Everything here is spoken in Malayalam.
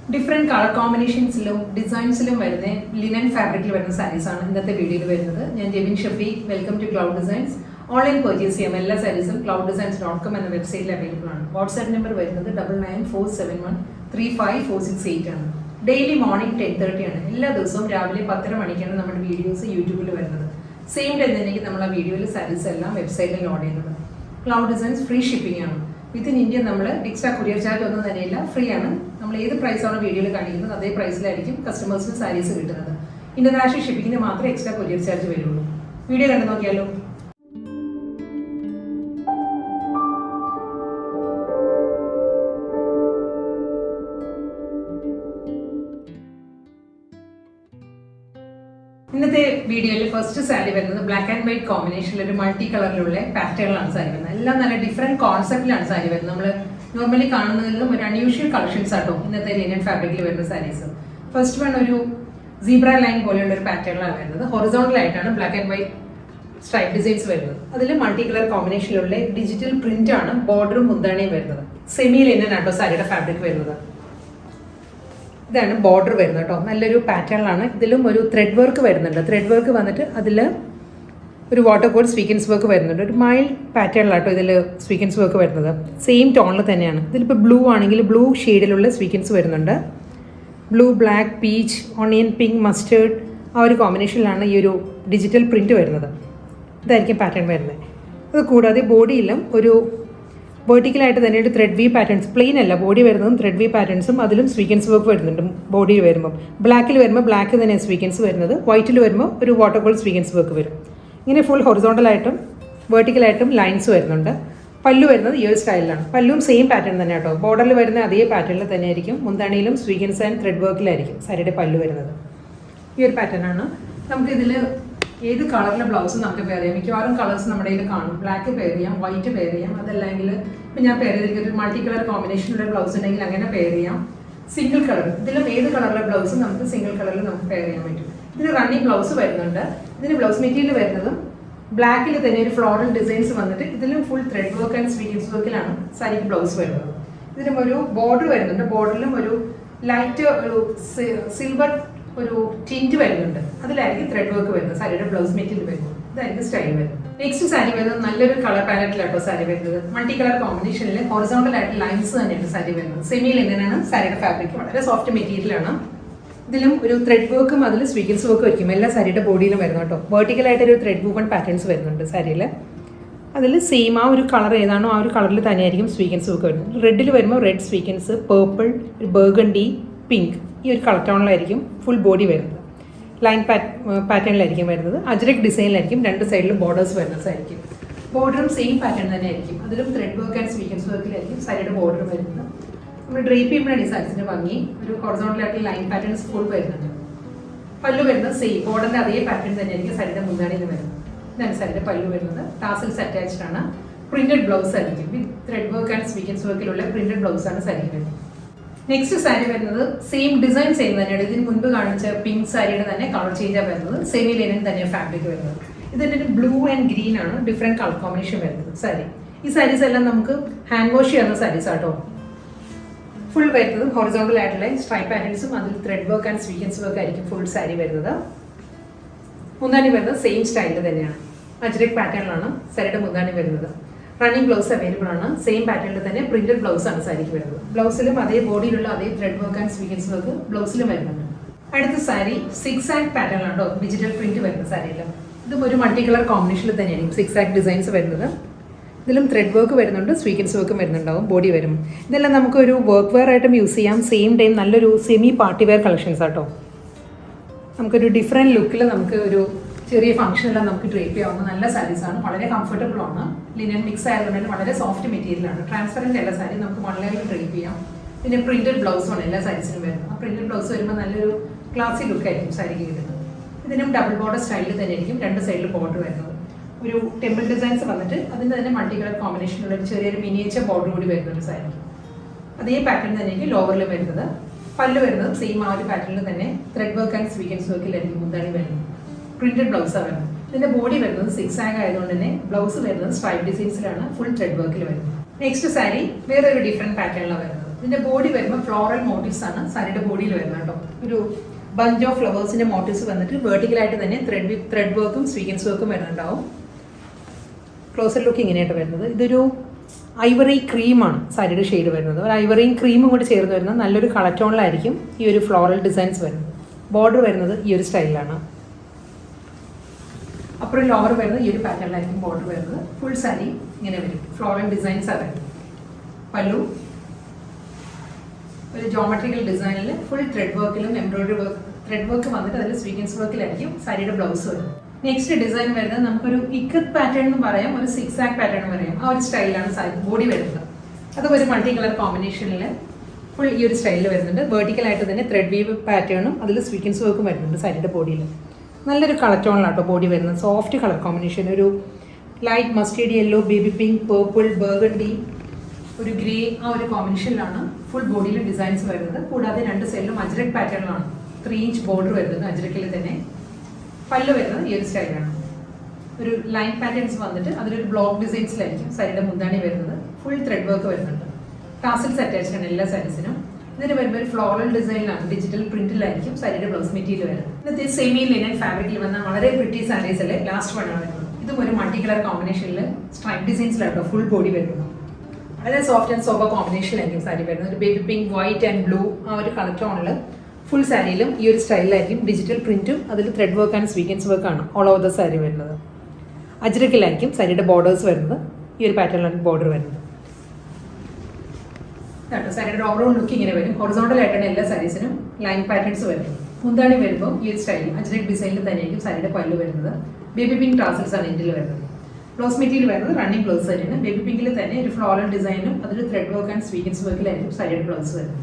Different color combinations, designs, linen fabric sarees are in the video. I am Jevin Shafi. Welcome to Cloud Designs. Online purchase all sarees clouddesigns.com and website available. WhatsApp number is 9947135468. Daily morning 10:30. All those who have videos YouTube. Same day, we have video sarees website Cloud Designs free shipping. Within India, we have extra courier charge free. We have price on a video, that price customers sarees. International shipping is extra courier charge. Video. In this video, first saree is black and white combination, multi-color pattern. All different concept. Normally, unusual collections are in the linen fabric sarees. First one is zebra line pattern. Horizontal black and white stripe designs. That is multi-color combination, digital print, border, semi-linen fabric. This is border. This is a pattern. This is thread work. Thread work is water code squeakins work. This is a mild pattern. Squeakins work. Same tone. This is blue. Blue shade squeakins. Blue, black, peach, onion, pink, mustard. This combination is digital print. This is the pattern. This is the body. Vertical thread weave patterns, plain body thread weave patterns, squeakins work body black black squeakins white water colour squeakins work full horizontal item, vertical item lines pallu ear style pallu same pattern border pattern squeakins and thread work saree pallu this pattern this color blouse we pair colors black pair white pair multicolor combination blouse single color this color blouse single color pair this running blouse this blouse material black floral designs full thread work and squeakins work saree blouse this border light silver tint thread work blouse material style. Next saree is a color palette saree multicolor combination horizontal lines semi linen saree fabric soft material thread work squeakins work saree body vertical thread woven patterns saree same color color squeakins work red red squeakins purple burgundy pink this color full body line pattern ajrak design two side borders border same pattern thread work and squeakins work side border draping designs horizontal line patterns full pallu same border pattern side then side pallu tassels attached printed blouse with thread work and squeakins work printed blouse Next saree is same design same pink saree color change semi linen fabric this is blue and green different color combination saree these sarees hand wash sarees full horizontal line stripe patterns thread work and squeakins work full saree mundani same style ajrak pattern saree running blouse available same pattern printed blouse saree blouse body thread work and squeakins work blouse adutha saree zigzag pattern digital print saree idu multicolor combination zigzag designs thread work squeakins work body idella namukku oru work wear item use cheyam same time nalloru semi party wear collections namukku oru different look il namukku oru ചെറിയ ഫംഗ്ഷനെല്ലാം നമുക്ക് ഡ്രേപ്പ് ചെയ്യാവുന്ന നല്ല സാരീസ് ആണ് വളരെ കംഫർട്ടബിൾ ആണ് ലിനൻ മിക്സ് ആയതുകൊണ്ട് വളരെ സോഫ്റ്റ് മെറ്റീരിയൽ ആണ് ട്രാൻസ്പെറന്റ് എല്ലാ സാരി നമുക്ക് വളരെ ഡ്രേപ്പ് ചെയ്യാം പിന്നെ പ്രിന്റഡ് ബ്ലൗസ് ആണ് എല്ലാ സാരീസിനും വരുന്നത് ആ പ്രിന്റഡ് ബ്ലൗസ് വരുമ്പോൾ നല്ലൊരു ക്ലാസി ലുക്ക് ആയിരിക്കും സാരിക്ക് കിട്ടുന്നത് ഇതിനും ഡബിൾ ബോർഡർ സ്റ്റൈലിൽ തന്നെ ആയിരിക്കും രണ്ട് സൈഡിൽ ബോർഡർ വരുന്നത് ഒരു ടെമ്പിൾ ഡിസൈൻസ് വന്നിട്ട് അതിൻ്റെ തന്നെ മൾട്ടി കളർ കോമ്പിനേഷനുള്ള ഒരു ചെറിയൊരു മിനിയേച്ചർ ബോർഡർ കൂടി വരുന്ന ഒരു സാരിക്ക് അതേ പാറ്റേൺ തന്നെയായിരിക്കും ലോവറിൽ വരുന്നത് പല്ല് വരുന്നത് സെയിം ആ ഒരു പാറ്റേണിൽ തന്നെ ത്രെഡ് വർക്ക് ആൻഡ് സ്വീക്കൻസ് വർക്കിലായിരിക്കും മുന്താണി വരുന്നത് printed blouse ഇതിന്റെ ബോഡി വരുന്നത് സിക്സാഗ് ആയതുകൊണ്ട് തന്നെ ബ്ലൗസ് വരുന്നത് സ്ട്രൈപ്പ് ഡിസൈൻസിലാണ് ഫുൾ ത്രെഡ് വർക്കിൽ വരുന്നത് നെക്സ്റ്റ് സാരി വേറെ ഒരു ഡിഫറെന്റ് പാറ്റേണിലാണ് വരുന്നത് ഇതിൻ്റെ ബോഡി വരുമ്പോൾ ഫ്ലോറൽ മോട്ടീവ്സ് ആണ് സാരിയുടെ ബോഡിയിൽ വരുന്നത് കേട്ടോ. ഒരു ബഞ്ച് ഓഫ് ഫ്ലവേഴ്സിൻ്റെ മോട്ടീവ്സ് വന്നിട്ട് വെർട്ടിക്കലായിട്ട് തന്നെ ത്രെഡ് വർക്കും സ്വീക്വൻസ് വർക്കും വരുന്നുണ്ടാവും. ക്ലോസർ ലുക്ക് ഇങ്ങനെയായിട്ട് വരുന്നത്. ഇതൊരു ഐവറി ക്രീമാണ് സാരിയുടെ ഷെയ്ഡ് വരുന്നത്. ഒരു ഐവറിയും ക്രീമും കൂടി ചേർന്ന് വരുന്ന നല്ലൊരു കളർ ടോണിലായിരിക്കും ഈ ഒരു ഫ്ലോറൽ ഡിസൈൻസ് വരുന്നത്. ബോർഡർ വരുന്നത് ഈ ഒരു സ്റ്റൈലിലാണ്. അപ്പുറം ലോവർ വരുന്നത് ഈ ഒരു പാറ്റേണിലായിരിക്കും ബോർഡർ വരുന്നത്. ഫുൾ സാരി ഇങ്ങനെ വരും. ഫ്ലോറൽ ഡിസൈൻസ് ആണ്. പല്ലു ഒരു ജോമെട്രിക്കൽ ഡിസൈനിൽ ഫുൾ ത്രെഡ് വർക്കിലും എംബ്രോയിഡറി വർക്ക് ത്രെഡ് വർക്ക് വന്നിട്ട് അതിൽ സ്വീക്വൻസ് വർക്കിലായിരിക്കും സാരിയുടെ ബ്ലൗസ് വരുന്നത്. നെക്സ്റ്റ് ഡിസൈൻ വരുന്നത് നമുക്കൊരു ഇക്കത്ത് പാറ്റേൺ എന്ന് പറയാം, ഒരു സിക്സ് ആക്ക് പാറ്റേൺ എന്ന് പറയാം. ആ ഒരു സ്റ്റൈലാണ് സാരി ബോഡി വരുന്നത്. അതും ഒരു മൾട്ടി കളർ കോമ്പിനേഷനിൽ ഫുൾ ഈ ഒരു സ്റ്റൈലിൽ വരുന്നുണ്ട്. വെർട്ടിക്കലായിട്ട് തന്നെ ത്രെഡ് വീവ് പാറ്റേണും അതിൽ സ്വീക്വൻസ് വർക്കും വരുന്നുണ്ട് സാരിയുടെ ബോഡിയിൽ. നല്ലൊരു കളർ ടോണിലാട്ടോ ബോഡി വരുന്നത്. സോഫ്റ്റ് കളർ കോമ്പിനേഷൻ, ഒരു light mustard yellow, baby pink, purple, burgundy, ഒരു ഗ്രേ, ആ ഒരു കോമ്പിനേഷനിലാണ് ഫുൾ ബോഡിയിൽ ഡിസൈൻസ് വരുന്നത്. കൂടാതെ രണ്ട് സൈഡിലും അജ്രക് പാറ്റേണിലാണ് 3 ഇഞ്ച് ബോർഡർ വരുന്നത് അജ്രക്കിൽ തന്നെ. പല്ല് വരുന്നത് ഈ ഒരു സ്റ്റൈലാണ്. ഒരു ലൈൻ പാറ്റേൺസ് വന്നിട്ട് അതിലൊരു ബ്ലോക്ക് ഡിസൈൻസിലായിരിക്കും സാരിയുടെ മുന്താണി വരുന്നത്. ഫുൾ ത്രെഡ് വർക്ക് വരുന്നുണ്ട്. ടാസിൽസ് അറ്റാച്ച്ഡ് ആണ് എല്ലാ സാരീസിനും. ഇതിന് വരുമ്പോൾ ഒരു ഫ്ലോറൽ ഡിസൈനിലാണ്, ഡിജിറ്റൽ പ്രിന്റിലായിരിക്കും സാരിയുടെ ബ്ലൗസ് മെറ്റീരിയൽ വരുന്നത്. ഇന്നത്തെ സെമി ലിനൻ ഫാബ്രിക്കിൽ വന്ന വളരെ പ്രിറ്റി സാരീസിലെ ലാസ്റ്റ് വൺ ആണ് വരുന്നത്. ഇതും ഒരു മൾട്ടി കളർ കോമ്പിനേഷനിൽ സ്ട്രൈപ്പ് ഡിസൈൻസിലാട്ടോ ഫുൾ ബോഡി വരുന്നത്. വളരെ സോഫ്റ്റ് ആൻഡ് സോബർ കോമ്പിനേഷനിലായിരിക്കും സാരി വരുന്നത്. ഒരു baby pink, white and blue, ആ ഒരു കളർ ടോണിൽ ഫുൾ സാരിയിലും ഈ ഒരു സ്റ്റൈലിലായിരിക്കും ഡിജിറ്റൽ പ്രിന്റും അതിൽ ത്രെഡ് വർക്ക് ആൻഡ് സ്വീക്വൻസ് വർക്കാണ് ഓൾ ഓവർ ദ സാരി വരുന്നത്. അജ്രക്കിലായിരിക്കും സാരിയുടെ ബോർഡേഴ്സ് വരുന്നത്. ഈ ഒരു പാറ്റേണിലാണ് ബോർഡർ വരുന്നത് കേട്ടോ. സാരിയുടെ ഓവറോൾ ലുക്ക് ഇങ്ങനെ വരും. ഹൊറിസോണ്ടൽ ആയിട്ടാണ് എല്ലാ സാരീസിനും ലൈൻ പാറ്റേൺസ് വരുന്നത്. മുന്താണി വരുമ്പോൾ ഈ ഒരു സ്റ്റൈൽ അജ്രക് ഡിസൈനിൽ തന്നെയായിരിക്കും സാരിയുടെ പല്ല് വരുന്നത്. ബേബി പിങ്ക് ടാസിൽസ് ആണ് എൻഡിൽ വരുന്നത്. ബ്ലൗസ് മെറ്റീരിയൽ വരുന്നത് റണ്ണിങ് ബ്ലൗസ് തന്നെയാണ്. ബേബി പിങ്കിൽ തന്നെ ഒരു ഫ്ലോറൽ ഡിസൈനും അതിൽ ത്രെഡ് വർക്ക് ആൻഡ് സ്വീക്വൻസ് വർക്കിലായിരിക്കും സാരിയുടെ ബ്ലൗസ് വരുന്നത്.